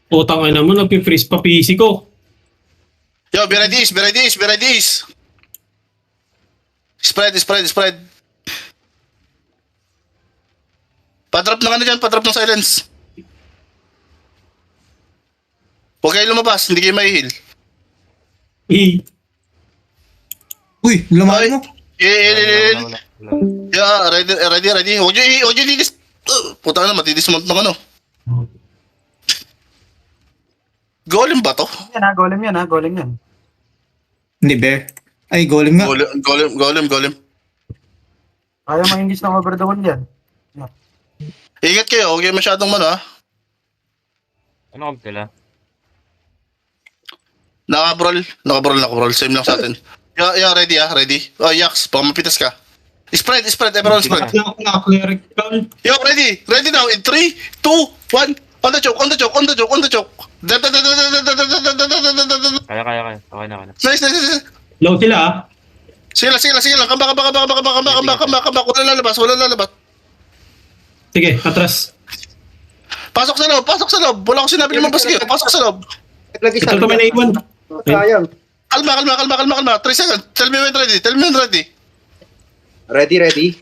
Utang ay naman, nagpi-freeze pa PC ko. Yo, be ready, be ready, be ready. Spread, spread, spread. Padrop ng ano dyan, padrop ng silence. Huwag kayo lumabas, hindi kayo may-heal. Uy, lumayan mo. Yeah, ready, ready, ready. Huwag nyo didis. Puta na, matidismount ng ano. Golem ba to? Yan ha, golem yan ha, golem yan. Hindi, bear. Ay, golem nga. Golem. Kaya ma-engage ng over the wall yan. Ingat kayo, huwag kayo masyadong ano ha. Ano kami sila? Nakabrol. Same lang sa atin. Yeah, ready ha, ready. Oh, Yax, baka mapitas ka. Spread, everyone spread. Clerical. Yo, ready now. In 3, 2, 1. On the choke. Kaya. Okay na. Nice. Low sila ah. Sila. Come back. Wala lalabas. Sige, atras. Pasok sa loob. Wala ko sinabi lumabas kayo. Pasok sa loob. Ito to may naiwan. Sayang. Kalma. 3 seconds. Tell me when ready. Ready.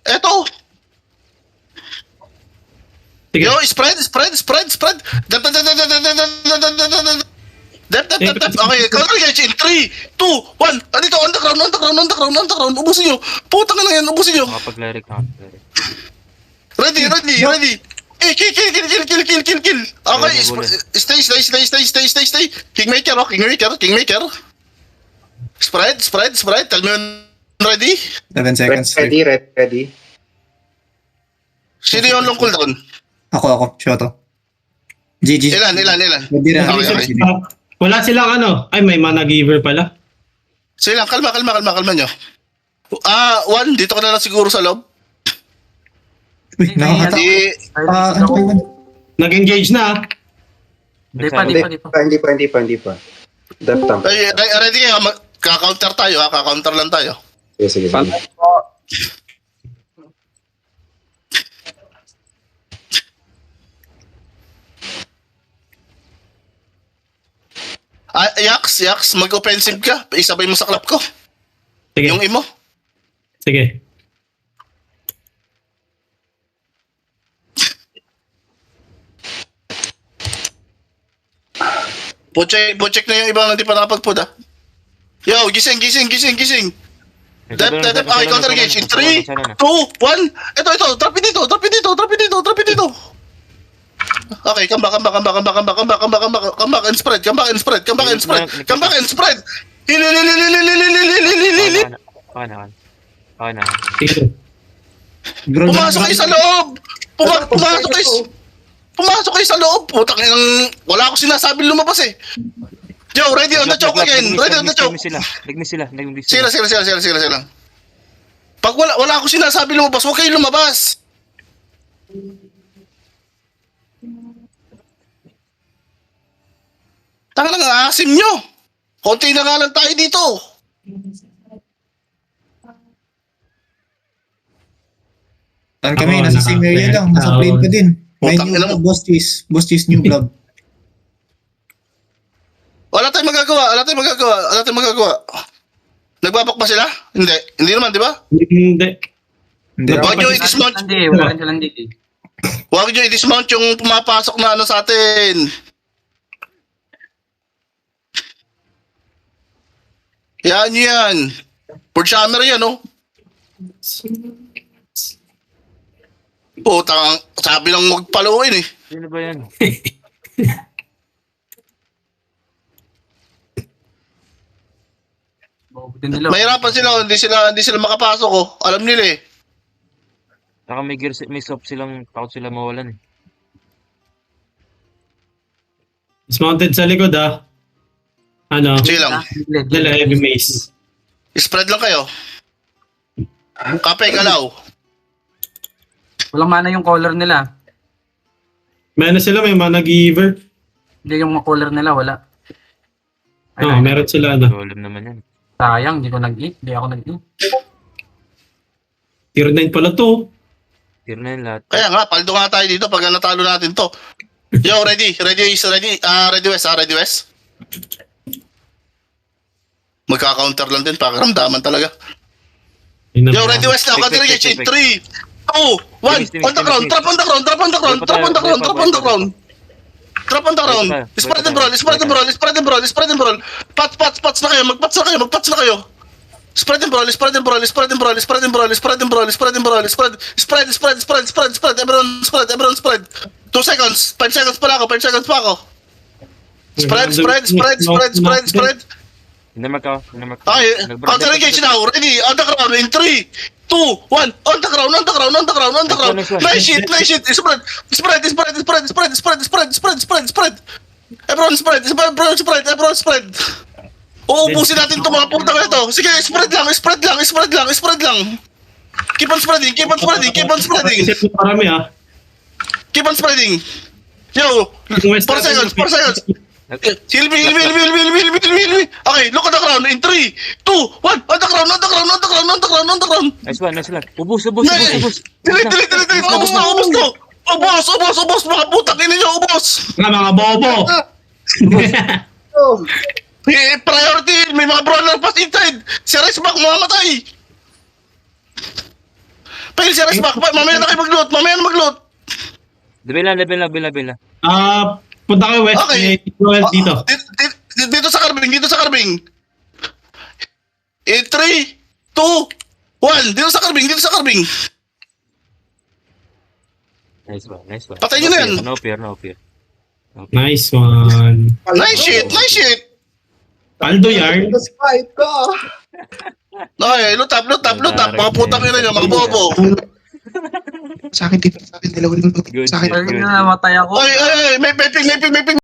Eto. Sige. Yo, spread. Dep. Okay, counter engage in 3, 2, 1. Andito, on the ground. Ubusin nyo. Putang na yan, ubusin nyo. Makapag-cleric na. Ready. Eh, kill. Okay, stay. Kingmaker. Spread. Tell me when ready. 7 seconds. Ready. Sino yung long cooldown? Ako. Shoto. GG. Ilan? Hindi na. Okay. Wala silang ano. Ay, may mana giver pala. Sige lang, kalma nyo. 1, dito ka na lang siguro sa loob. Uy, nakakata. Ano ba yun? Nag-engage na ah. Hindi pa. Depth time. Ay, ready kayo, kaka-counter tayo, kaka-counter lang tayo. Sige. Yax, mag-offensive ka. Isabay mo sa clap ko. Sige. Yung imo. Sige. Po-check na yung ibang hindi pa nakapag-put ah. Yo, gising. Dep. Okay, counter engage. In 3, 2, 1. Ito. Trap dito. Okay, come back and spread. Heal. Okay na. Sige. Pumasok kayo sa loob! Pumasok kayo sa loob! Putang inang wala ako sinasabi lumabas eh. Yo, ready on the choke again! Ligmis sila. Sila. Pag wala ako sinasabi lumabas, huwag kayo lumabas! Tanga na asim nyo! Konti na nga lang tayo dito! Saan kami? Nasa same area lang. Nasa plane pa din. May Putang new ina mo. blob, Boss Cheese new blob. Wala tayong magagawa. Nagbabak ba sila? Hindi naman, di ba? Hindi. Hindi. Huwag nyo i-dismount. Wala silang dito. Huwag nyo i-dismount yung pumapasok na ano sa atin. Yan. Purge hammer yan, oh. Putang, sabi lang magpaluin eh. Sino ba yan? Mahirapan sila, hindi sila makapasok, oh. Alam nila eh. Saka may soap silang, takot sila mawalan eh. Dismounted sa likod ah. Ano? Sige lang. Dala heavy mace. Spread lang kayo. Kape, galaw. Walang mana yung color nila. May ano sila, may mana giver. Hindi yung mga color nila, wala. Oo, meron sila ano. Golem naman yan. Sayang, hindi ako nag-eat. Tier 9 pala to. Tier na yun lahat. Kaya nga, paldo nga tayo dito pag natalo natin to. Yo, ready. Ready west. Magka-counter lang din, pakiramdaman talaga. Yo, ready west now. Counter engage in 3, 2, 1. On the ground. Trap on the ground. Trap on the ground. Trap on the ground. Trap on the ground. Trap on the ground. Spread and brawl. Spread and brawl. Spread and brawl. Spread and brawl. Pats na kayo. Magpats na kayo. Magpats na kayo. Spread and brawl. Spread and brawl. Spread and brawl. Spread and brawl. Spread and brawl. Spread and brawl. Spread. Everyone spread. 2 seconds. 5 seconds pa ako. 5 seconds pa ako. Spread. Hindi magka. Okay, counter engage now. Ready, on the ground in 3, 2, 1. On the ground. Nice shit. Spread. Everyone spread. Uubusin natin itong mga putang na ito. Sige, spread lang. Keep on spreading. Parami ah. Keep on spreading. Yo, 4 seconds. Hilmi. Okay, look at the ground in 3, 2, 1. On the ground. Nice one. Ubus. Delete. Ubos. Mga putang ina nyo, ubos. Mga bobo. Priority, may mga brawler pa inside. Si Resback mamamatay. Pahil si Resback, mamaya na kayo mag-loot. Bila. Punta kayo west. Okay. May dito. Dito sa Carbing. In 3, 2, 1. Dito sa Carbing. Nice one. Patay nyo na yan. No fear. Nice one. Nice shit. Aldo yarn. Okay, loot up. Mga putang ina nyo, mga bobo. Sa akin, dalawa lang. Good. Sa akin. Ay, namatay ako. Ay, may ping.